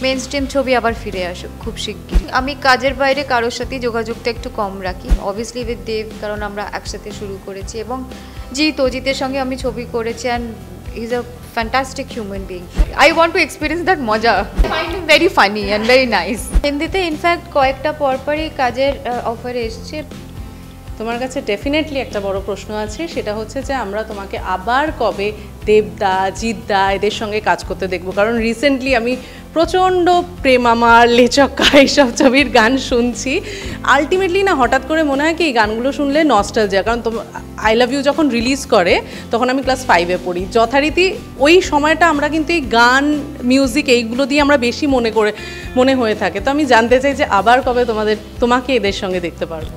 Main stream ছবি আবার ফিরে আসুক খুব শিগগিরই। আমি কাজের বাইরে কারোর সাথেই যোগাযোগটা একটু কম রাখি, অবভিয়াসলি উইথ দেব, কারণ আমরা একসাথে শুরু করেছি, এবং অজিতের সঙ্গে আমি ছবি করেছি, and he is a fantastic human being. I want to experience that মজা। Find him very funny and very nice. হিন্দিতে ইনফ্যাক্ট কয়েকটা পরপরই কাজের অফার এসছে। তোমার কাছে ডেফিনেটলি একটা বড় প্রশ্ন আছে, সেটা হচ্ছে যে আমরা তোমাকে আবার কবে দেবদা, জিৎদা এদের সঙ্গে কাজ করতে দেখবো? কারণ রিসেন্টলি আমি প্রচণ্ড প্রেম আমার, লেচক্কা এইসব ছবির গান শুনছি। আলটিমেটলি না হঠাৎ করে মনে হয় কি এই গানগুলো শুনলে নস্টালজিয়া, কারণ আই লাভ ইউ যখন রিলিজ করে তখন আমি ক্লাস 5-এ পড়ি। যথারীতি ওই সময়টা আমরা কিন্তু এই গান, মিউজিক এইগুলো দিয়ে আমরা বেশি মনে হয়ে থাকে। তো আমি জানতে চাই যে আবার কবে তোমাকে এদের সঙ্গে দেখতে পারবো?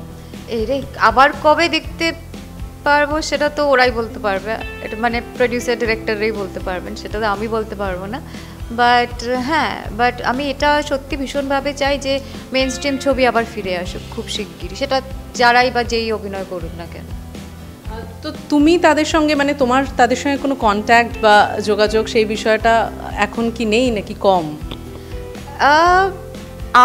এই রে, আবার কবে দেখতে পারবো সেটা তো ওরাই বলতে পারবে, এটা মানে প্রডিউসার ডিরেক্টররাই বলতে পারবেন, সেটা তো আমি বলতে পারবো না। বাট আমি এটা সত্যি ভীষণভাবে চাই যে মেইন স্ট্রিম ছবি আবার ফিরে আসুক খুব শিগগিরই, সেটা যারাই বা যেই অভিনয় করুক না কেন। তো তুমি তাদের সঙ্গে, মানে তোমার তাদের সঙ্গে কোনো কন্ট্যাক্ট বা যোগাযোগ সেই বিষয়টা এখন কি নেই নাকি কম?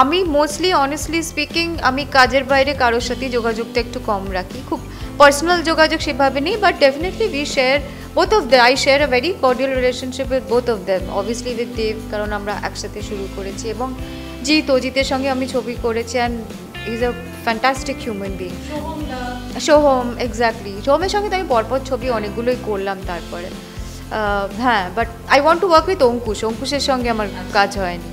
আমি মোস্টলি অনেস্টলি স্পিকিং আমি কাজের বাইরে কারোর সাথেই যোগাযোগটা একটু কম রাখি, খুব পার্সোনাল যোগাযোগ সেভাবে নেই, but definitely we share both of them. I share a very cordial relationship with both of them, obviously with দেব, কারণ আমরা একসাথে শুরু করেছি, এবং অজিতের সঙ্গে আমি ছবি করেছি, and he is a fantastic human being. Soham, exactly, সোহমের সঙ্গে তো আমি পরপর ছবি অনেকগুলোই করলাম তারপরে। হ্যাঁ, but I want to work with অঙ্কুশের সঙ্গে আমার কাজ হয়নি।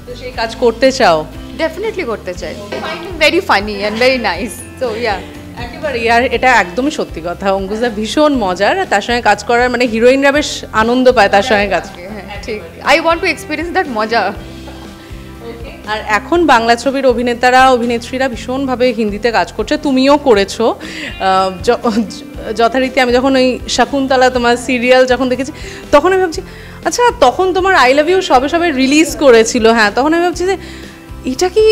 তো সেই কাজ করতে চাও? ডেফিনেটলি করতে চাই। Find him very funny and very nice, so yeah. একেবারে আর এটা একদমই সত্যি কথা, অঙ্কুশদা ভীষণ মজার, তার সঙ্গে কাজ করার মানে হিরোইনরা বেশ আনন্দ পায় তার সঙ্গে কাজ। ঠিক, I want to experience that মজা। আর এখন বাংলা ছবির অভিনেতারা, অভিনেত্রীরা ভীষণভাবে হিন্দিতে কাজ করছে, তুমিও করেছো। যথারীতি আমি যখন ওই শকুন্তলা তোমার সিরিয়াল যখন দেখেছি, তখন আমি ভাবছি আচ্ছা তখন তোমার আই লাভ ইউ সবে রিলিজ করেছিল, হ্যাঁ, তখন আমি ভাবছি যে এটা কি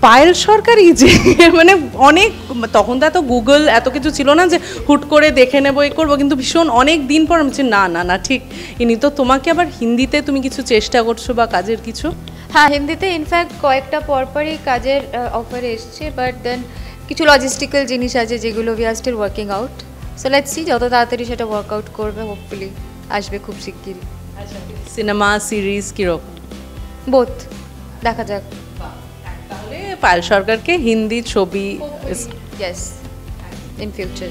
পায়েল সরকারই, যে মানে অনেক তখন তো এত গুগল এত কিছু ছিল না যে হুট করে দেখে নেবো এই করবো, কিন্তু ভীষণ অনেক দিন পর আমি বলছি না ঠিক ইনি তো। তোমাকে আবার হিন্দিতে তুমি কিছু চেষ্টা করছো বা কাজের কিছু? হ্যাঁ, হিন্দিতে ইনফ্যাক্ট কয়েকটা পরপরই কাজের অফার এসছে, বাট দেন কিছু লজিস্টিক্যাল জিনিস আছে যেগুলো we are still working out, so let's see, যত তাড়াতাড়ি সেটা ওয়ার্কআউট করবে হোপফুলি আসবে খুব শিগগিরই। আচ্ছা, সিনেমা সিরিজ কীরকম? বোথ, দেখা যাক। তাহলে পায়েল সরকারকে হিন্দি ছবি ইয়েস, ইন ফিউচার।